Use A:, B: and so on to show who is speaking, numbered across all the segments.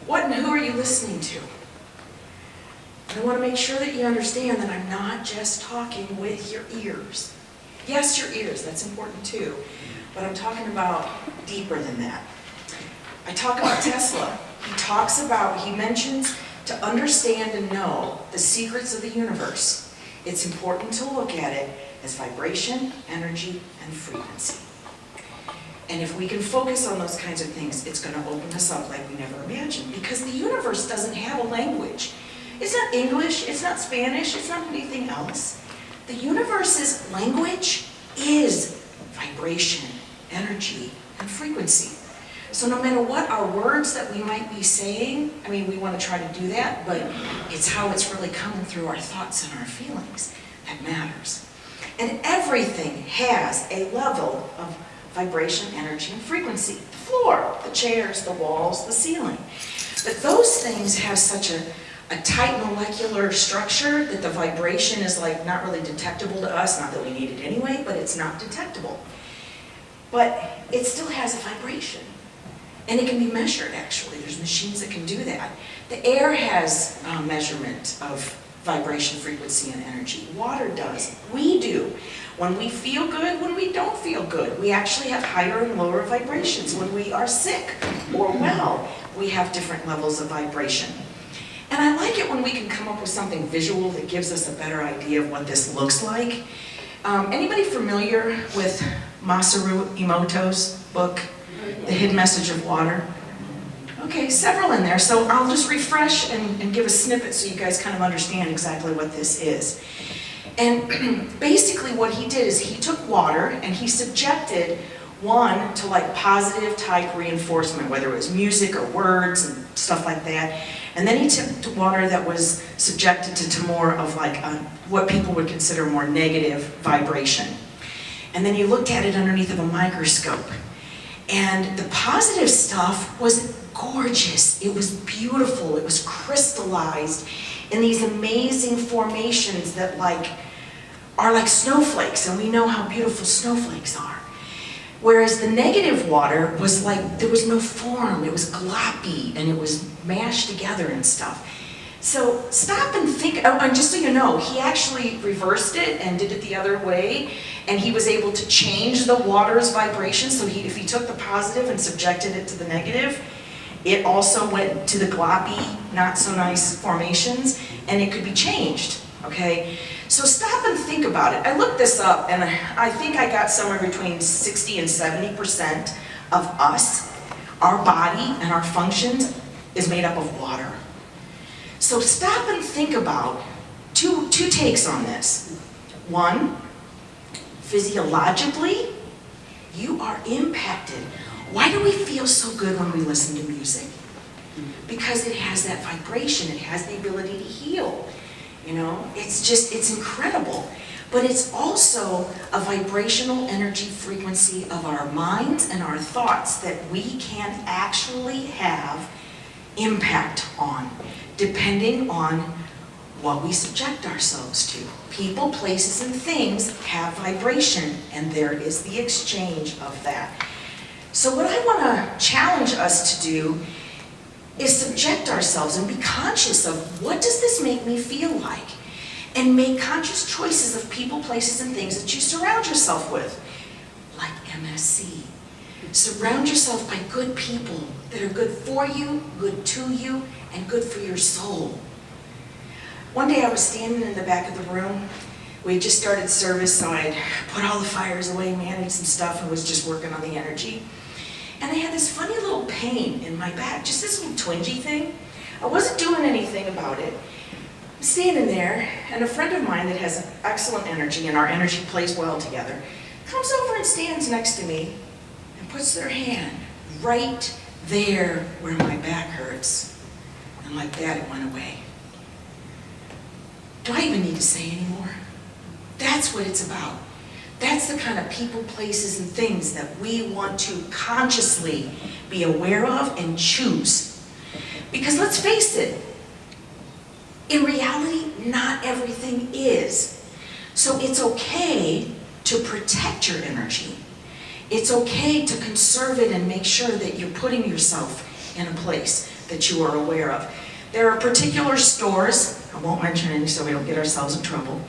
A: What and who are you listening to? And I want to make sure that you understand that I'm not just talking with your ears. Yes, your ears, that's important too. But I'm talking about deeper than that. I talk about Tesla. He mentions to understand and know the secrets of the universe, it's important to look at it as vibration, energy, and frequency. And if we can focus on those kinds of things, it's going to open us up like we never imagined. Because the universe doesn't have a language. It's not English, it's not Spanish, it's not anything else. The universe's language is vibration, energy, and frequency. So no matter what our words that we might be saying, I mean, we want to try to do that, but it's how it's really coming through our thoughts and our feelings that matters. And everything has a level of vibration, energy, and frequency. The floor, the chairs, the walls, the ceiling. But those things have such a tight molecular structure that the vibration is like not really detectable to us, not that we need it anyway, but it's not detectable. But it still has a vibration. And it can be measured, actually. There's machines that can do that. The air has measurement of vibration, frequency, and energy. Water does. We do. When we feel good, when we don't feel good. We actually have higher and lower vibrations. When we are sick or well, we have different levels of vibration. And I like it when we can come up with something visual that gives us a better idea of what this looks like. Anybody familiar with Masaru Emoto's book, The Hidden Message of Water? Okay, several in there, so I'll just refresh and give a snippet so you guys kind of understand exactly what this is. And basically what he did is he took water and he subjected one to like positive type reinforcement, whether it was music or words and stuff like that. And then he took water that was subjected to more of like what people would consider more negative vibration. And then he looked at it underneath of a microscope. And the positive stuff was gorgeous. It was beautiful. It was crystallized in these amazing formations that are like snowflakes, and we know how beautiful snowflakes are. Whereas the negative water was like, there was no form. It was gloppy, and it was mashed together and stuff. So stop and think, and just so you know, he actually reversed it and did it the other way, and he was able to change the water's vibration. So if he took the positive and subjected it to the negative, it also went to the gloppy, not so nice formations, and it could be changed, okay? So stop and think about it. I looked this up, and I think I got somewhere between 60 and 70% of us, our body and our functions is made up of water. So stop and think about two takes on this. One, physiologically, you are impacted. Why do we feel so good when we listen to music? Because it has that vibration, it has the ability to heal. You know, it's incredible. But it's also a vibrational energy frequency of our minds and our thoughts that we can actually have impact on, depending on what we subject ourselves to. People, places, and things have vibration, and there is the exchange of that. So what I want to challenge us to do is subject ourselves and be conscious of what does this make me feel like? And make conscious choices of people, places, and things that you surround yourself with, like MSC. Surround yourself by good people that are good for you, good to you, and good for your soul. One day I was standing in the back of the room. We had just started service, so I had put all the fires away, managed some stuff, and was just working on the energy. And I had this funny little pain in my back, just this little twingy thing. I wasn't doing anything about it. I'm standing there, and a friend of mine that has excellent energy, and our energy plays well together, comes over and stands next to me and puts their hand right there where my back hurts. And like that, it went away. Do I even need to say anymore? That's what it's about. That's the kind of people, places, and things that we want to consciously be aware of and choose. Because let's face it, in reality, not everything is. So it's okay to protect your energy. It's okay to conserve it and make sure that you're putting yourself in a place that you are aware of. There are particular stores, I won't mention any so we don't get ourselves in trouble.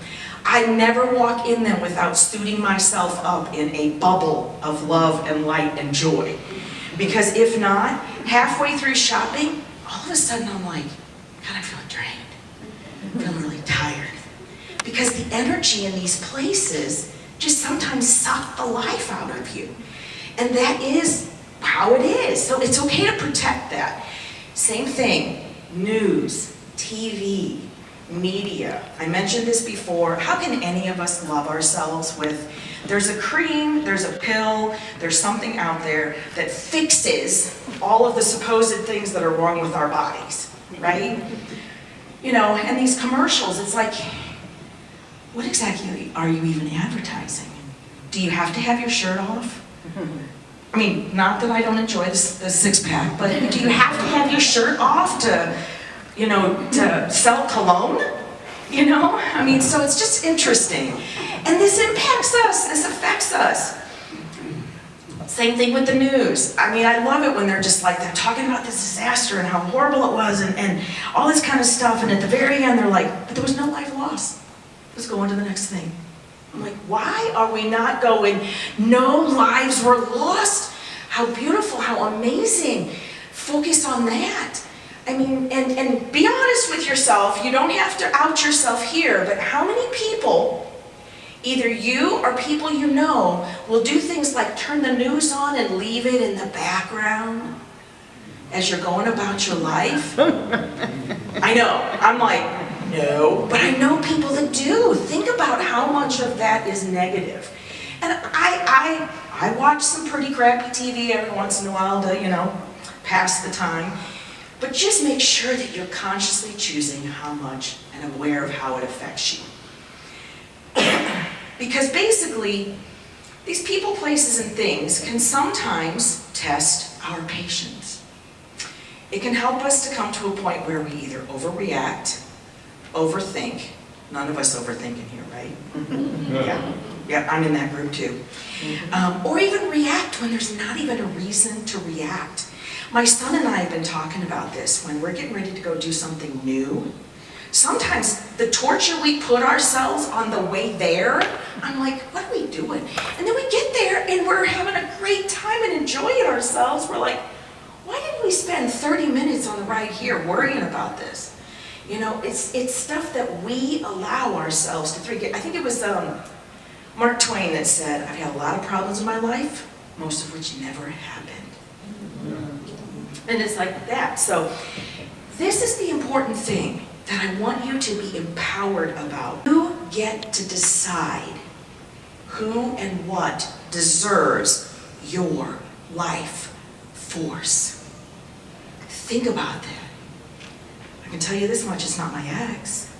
A: I never walk in them without suiting myself up in a bubble of love and light and joy. Because if not, halfway through shopping, all of a sudden I'm like, God, I feel drained. I feel really tired. Because the energy in these places just sometimes suck the life out of you. And that is how it is. So it's okay to protect that. Same thing, news, TV, media. I mentioned this before. How can any of us love ourselves with, there's a cream, there's a pill, there's something out there that fixes all of the supposed things that are wrong with our bodies, right? You know, and these commercials, it's like, what exactly are you even advertising? Do you have to have your shirt off? I mean, not that I don't enjoy the six-pack, but do you have to have your shirt off to, you know, to sell cologne? You know? I mean, so it's just interesting. And this impacts us, this affects us. Same thing with the news. I mean, I love it when they're just like, they're talking about this disaster and how horrible it was and all this kind of stuff, and at the very end they're like, but there was no life lost. Let's go on to the next thing. I'm like, why are we not going, no lives were lost? How beautiful, how amazing. Focus on that. I mean, and be honest with yourself. You don't have to out yourself here, but how many people, either you or people you know, will do things like turn the news on and leave it in the background as you're going about your life? I know, I'm like, no, but I know people that do. Think about how much of that is negative. And I watch some pretty crappy TV every once in a while to, you know, pass the time. But just make sure that you're consciously choosing how much and aware of how it affects you. Because basically, these people, places, and things can sometimes test our patience. It can help us to come to a point where we either overreact, overthink. None of us overthink in here, right? Yeah, I'm in that group too. Or even react when there's not even a reason to react. My son and I have been talking about this when we're getting ready to go do something new. Sometimes the torture we put ourselves on the way there, I'm like, what are we doing? And then we get there and we're having a great time and enjoying ourselves. We're like, why did we spend 30 minutes on the ride here worrying about this? You know, it's stuff that we allow ourselves to think. I think it was Mark Twain that said, I've had a lot of problems in my life, most of which never happened. And it's like that. So this is the important thing that I want you to be empowered about. You get to decide who and what deserves your life force. Think about that. I can tell you this much, it's not my ex,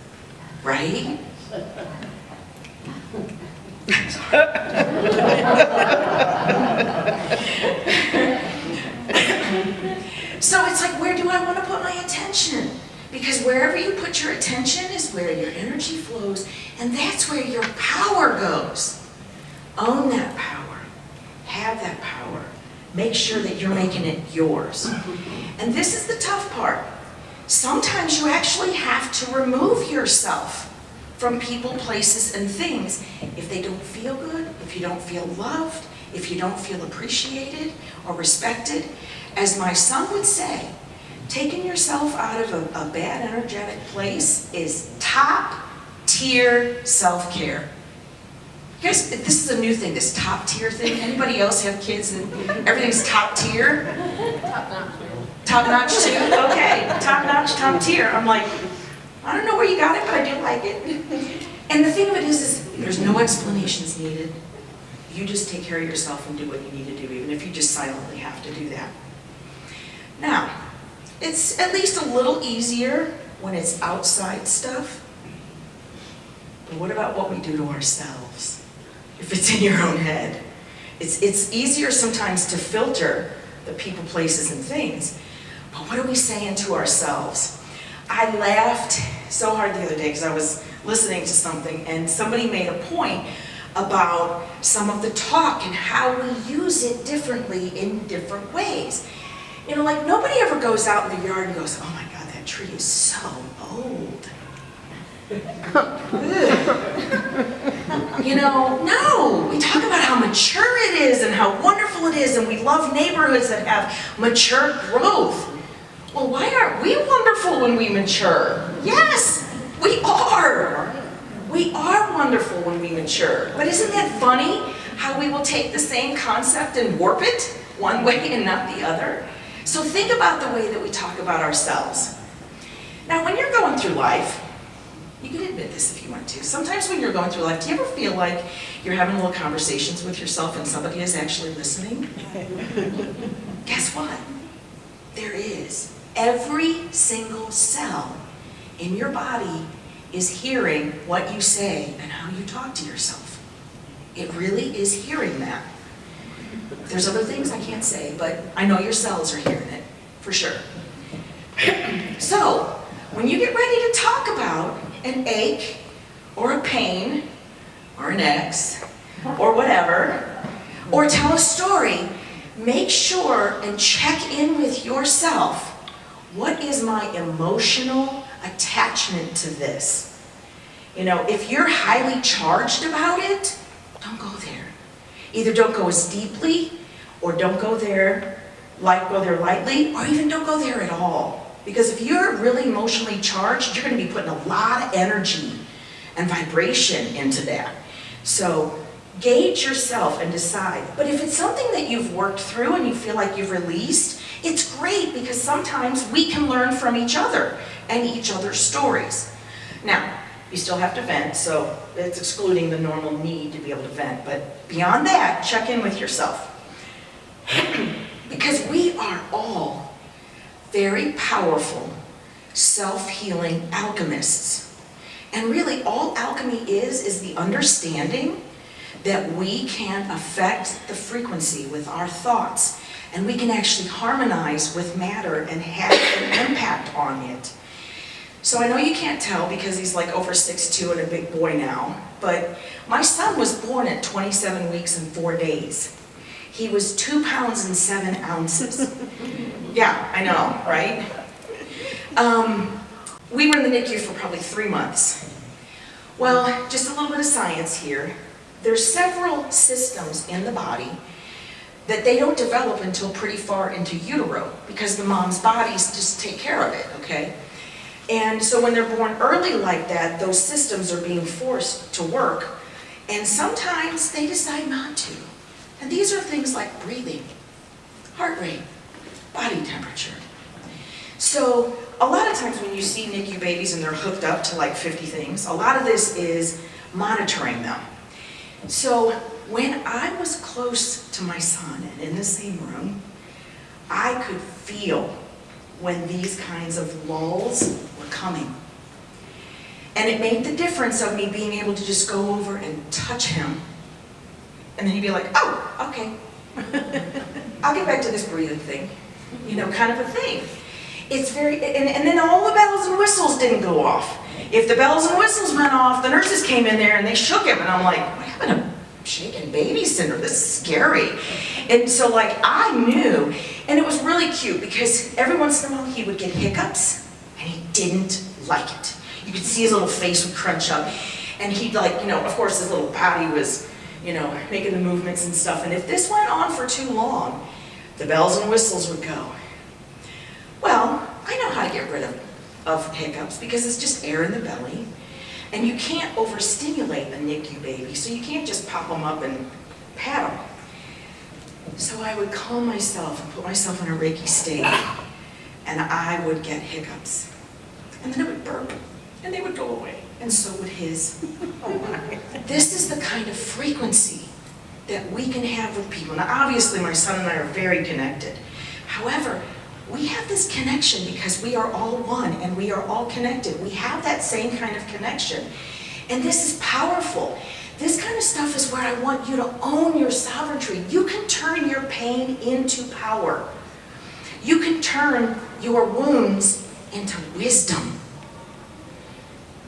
A: right? So it's like, where do I want to put my attention? Because wherever you put your attention is where your energy flows, and that's where your power goes. Own that power. Have that power. Make sure that you're making it yours. And this is the tough part. Sometimes you actually have to remove yourself from people, places, and things if they don't feel good, if you don't feel loved, if you don't feel appreciated or respected. As my son would say, taking yourself out of a bad energetic place is top-tier self-care. You guys, this is a new thing, this top-tier thing. Anybody else have kids and everything's top-tier?
B: Top-notch.
A: Top-notch too? Okay, top-notch, top-tier. I'm like, I don't know where you got it, but I do like it. And the thing of it is there's no explanations needed. You just take care of yourself and do what you need to do, even if you just silently have to do that. Now, it's at least a little easier when it's outside stuff. But what about what we do to ourselves? If it's in your own head. It's easier sometimes to filter the people, places, and things. But what are we saying to ourselves? I laughed so hard the other day because I was listening to something and somebody made a point about some of the talk and how we use it differently in different ways. You know, like nobody ever goes out in the yard and goes, oh my God, that tree is so old. You know, no, we talk about how mature it is and how wonderful it is, and we love neighborhoods that have mature growth. Well, why aren't we wonderful when we mature? Yes, we are. We are wonderful when we mature. But isn't that funny how we will take the same concept and warp it one way and not the other? So think about the way that we talk about ourselves. Now, when you're going through life, you can admit this if you want to. Sometimes when you're going through life, do you ever feel like you're having little conversations with yourself and somebody is actually listening? Guess what? There is. Every single cell in your body is hearing what you say and how you talk to yourself. It really is hearing that. There's other things I can't say, but I know your cells are hearing it, for sure. So, when you get ready to talk about an ache, or a pain, or an ex, or whatever, or tell a story, make sure and check in with yourself. What is my emotional attachment to this? You know, if you're highly charged about it, don't go there. Either don't go as deeply, or don't go there lightly, or even don't go there at all. Because if you're really emotionally charged, you're going to be putting a lot of energy and vibration into that. So gauge yourself and decide. But if it's something that you've worked through and you feel like you've released, it's great because sometimes we can learn from each other and each other's stories. Now, you still have to vent, so it's excluding the normal need to be able to vent. But beyond that, check in with yourself. Because we are all very powerful, self-healing alchemists. And really, all alchemy is the understanding that we can affect the frequency with our thoughts, and we can actually harmonize with matter and have an impact on it. So I know you can't tell because he's like over 6'2" and a big boy now, but my son was born at 27 weeks and 4 days. He was 2 pounds and 7 ounces. Yeah, I know, right? We were in the NICU for probably 3 months. Well, just a little bit of science here. There's several systems in the body that they don't develop until pretty far into utero because the mom's bodies just take care of it, okay? And so when they're born early like that, those systems are being forced to work, and sometimes they decide not to. And these are things like breathing, heart rate, body temperature. So a lot of times when you see NICU babies and they're hooked up to like 50 things, a lot of this is monitoring them. So when I was close to my son and in the same room, I could feel when these kinds of lulls were coming. And it made the difference of me being able to just go over and touch him. And then he'd be like, oh, okay. I'll get back to this breathing thing. You know, kind of a thing. It's very, and then all the bells and whistles didn't go off. If the bells and whistles went off, the nurses came in there and they shook him. And I'm like, what happened to shaken baby syndrome? This is scary. And so like I knew, and it was really cute because every once in a while he would get hiccups and he didn't like it. You could see his little face would crunch up. And he'd like, you know, of course his little body was, you know, making the movements and stuff. And if this went on for too long, the bells and whistles would go. Well, I know how to get rid of hiccups because it's just air in the belly. And you can't overstimulate a NICU baby, so you can't just pop them up and pat them. So I would calm myself and put myself in a Reiki state, and I would get hiccups. And then it would burp, and they would go away, and so would his. This is the kind of frequency that we can have with people. Now, obviously, my son and I are very connected. However, we have this connection because we are all one and we are all connected. We have that same kind of connection. And this is powerful. This kind of stuff is where I want you to own your sovereignty. You can turn your pain into power. You can turn your wounds into wisdom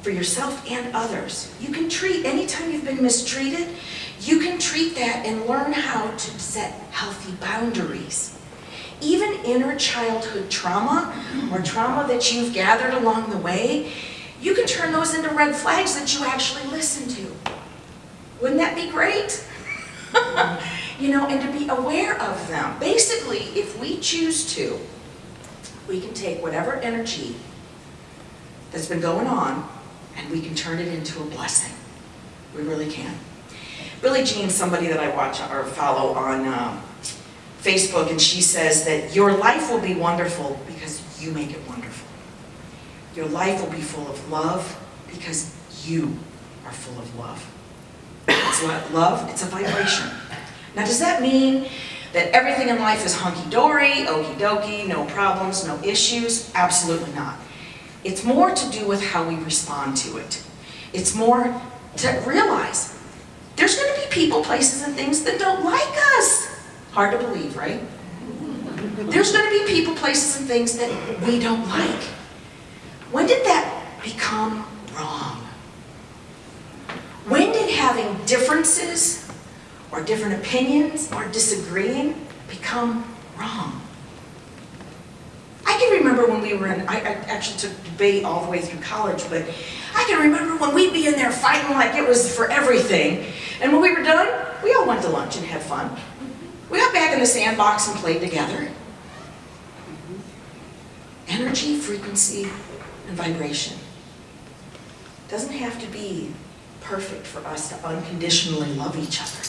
A: for yourself and others. You can treat, anytime you've been mistreated, you can treat that and learn how to set healthy boundaries. even inner childhood trauma or trauma that you've gathered along the way, you can turn those into red flags that you actually listen to. Wouldn't that be great? You know, and to be aware of them. Basically, if we choose to, we can take whatever energy that's been going on and we can turn it into a blessing. We really can. Billie Jean's somebody that I watch or follow on Facebook, and she says that your life will be wonderful because you make it wonderful. Your life will be full of love because you are full of love. It's what love, it's a vibration. Now, does that mean that everything in life is hunky-dory, okie-dokie, no problems, no issues? Absolutely not. It's more to do with how we respond to it. It's more to realize there's going to be people, places, and things that don't like us. Hard to believe, right? There's going to be people, places, and things that we don't like. When did that become wrong? When did having differences or different opinions or disagreeing become wrong? I can remember when we were in, I actually took debate all the way through college, but I can remember when we'd be in there fighting like it was for everything. And when we were done, we all went to lunch and had fun. We got back in the sandbox and played together. Energy, frequency, and vibration. Doesn't have to be perfect for us to unconditionally love each other.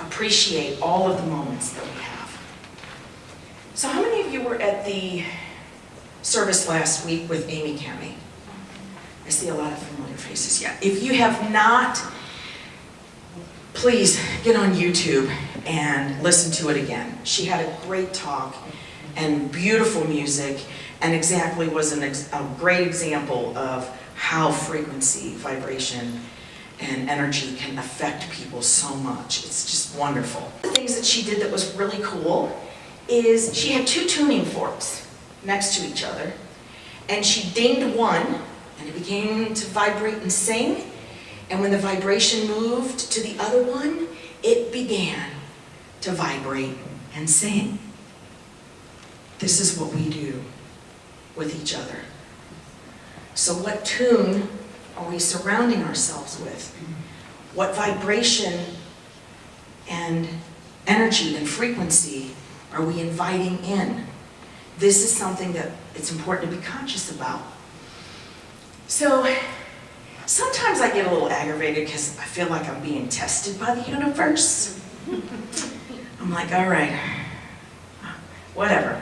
A: Appreciate all of the moments that we have. So how many of you were at the service last week with Amy Cammy? I see a lot of familiar faces. Yeah. If you have not, please get on YouTube and listen to it again. She had a great talk and beautiful music, and exactly was a great example of how frequency, vibration, and energy can affect people so much. It's just wonderful. The things that she did that was really cool is she had two tuning forks next to each other, and she dinged one, and it began to vibrate and sing, and when the vibration moved to the other one, it began to vibrate and sing. This is what we do with each other. So what tune are we surrounding ourselves with? What vibration and energy and frequency are we inviting in? This is something that it's important to be conscious about. So sometimes I get a little aggravated because I feel like I'm being tested by the universe. I'm like, all right, whatever.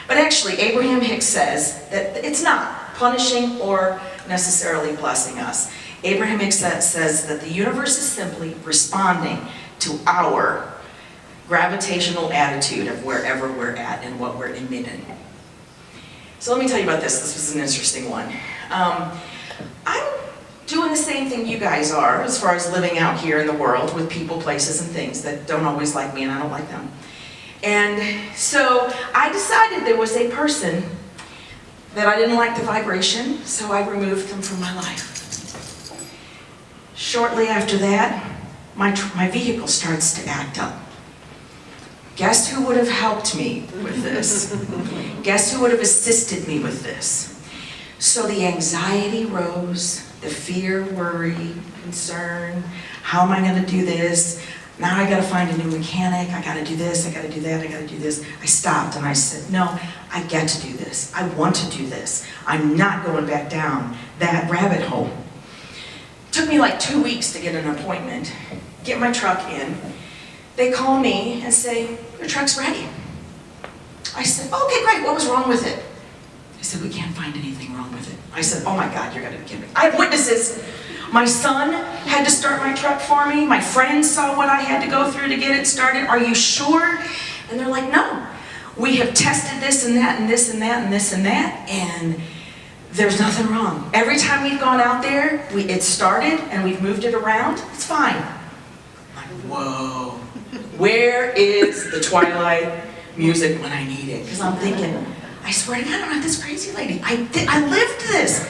A: But actually, Abraham Hicks says that it's not punishing or necessarily blessing us. Abraham Hicks says that the universe is simply responding to our gravitational attitude of wherever we're at and what we're emitting. So let me tell you about this. This was an interesting one. I'm doing the same thing you guys are as far as living out here in the world with people, places, and things that don't always like me and I don't like them. And so I decided there was a person that I didn't like the vibration, so I removed them from my life. Shortly after that, my vehicle starts to act up. Guess who would have helped me with this? Guess who would have assisted me with this? So the anxiety rose, the fear, worry, concern. How am I going to do this? Now I got to find a new mechanic. I got to do this. I got to do that. I got to do this. I stopped and I said, no, I get to do this. I want to do this. I'm not going back down that rabbit hole. It took me like 2 weeks to get an appointment, get my truck in. They call me and say, your truck's ready. I said, okay, great. What was wrong with it? They said, we can't find anything wrong with it. I said, oh my God, you're going to be kidding me. I have witnesses. My son had to start my truck for me. My friends saw what I had to go through to get it started. Are you sure? And they're like, no. We have tested this and that and this and that and this and that, and there's nothing wrong. Every time we've gone out there, it started and we've moved it around. It's fine. I'm like, whoa. Where is the Twilight music when I need it? Because I'm thinking, I swear to God, I'm not this crazy lady. I lived this.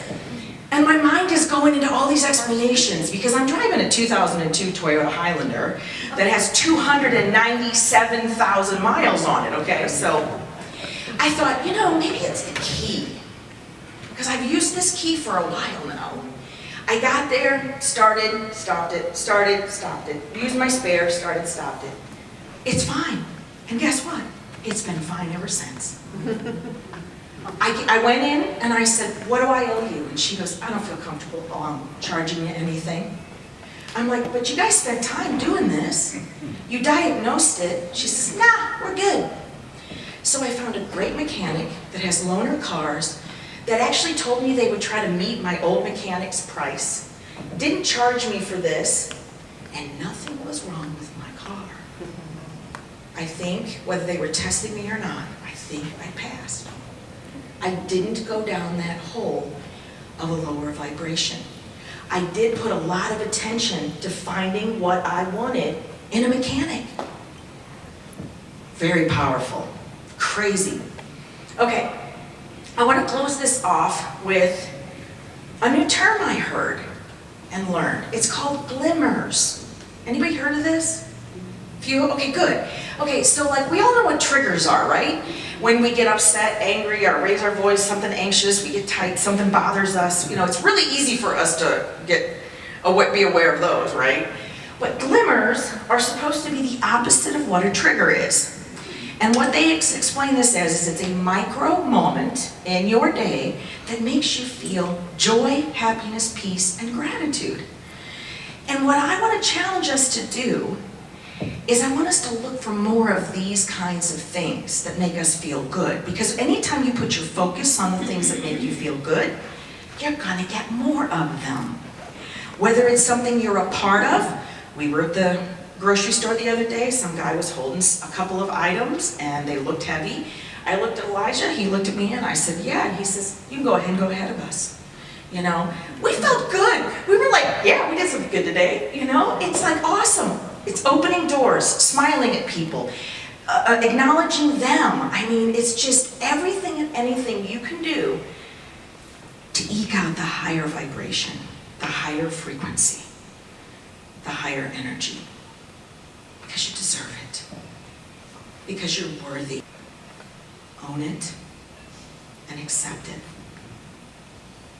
A: And my mind is going into all these explanations because I'm driving a 2002 Toyota Highlander that has 297,000 miles on it, okay? So I thought, you know, maybe it's the key. Because I've used this key for a while now. I got there, started, stopped it, started, stopped it. Used my spare, started, stopped it. It's fine. And guess what? It's been fine ever since. I went in and I said, what do I owe you? And she goes, I don't feel comfortable charging you anything. I'm like, but you guys spent time doing this. You diagnosed it. She says, nah, we're good. So I found a great mechanic that has loaner cars that actually told me they would try to meet my old mechanic's price, didn't charge me for this, and nothing was wrong with my car. I think, whether they were testing me or not, I think I passed. I didn't go down that hole of a lower vibration. I did put a lot of attention to finding what I wanted in a mechanic. Very powerful, crazy. Okay, I want to close this off with a new term I heard and learned. It's called glimmers. Anybody heard of this? Few? Okay, good. Okay, so like we all know what triggers are, right? When we get upset, angry, or raise our voice, something anxious, we get tight, something bothers us. You know, it's really easy for us to be aware of those, right? But glimmers are supposed to be the opposite of what a trigger is. And what they explain this as is it's a micro moment in your day that makes you feel joy, happiness, peace, and gratitude. And what I want to challenge us to do is I want us to look for more of these kinds of things that make us feel good. Because anytime you put your focus on the things that make you feel good, you're going to get more of them. Whether it's something you're a part of. We were at the grocery store the other day. Some guy was holding a couple of items and they looked heavy. I looked at Elijah, he looked at me, and I said, yeah. And he says, you can go ahead and go ahead of us. You know, we felt good. We were like, yeah, we did something good today. You know, it's like awesome. It's opening doors, smiling at people, acknowledging them. I mean, it's just everything and anything you can do to eke out the higher vibration, the higher frequency, the higher energy. Because you deserve it. Because you're worthy. Own it and accept it.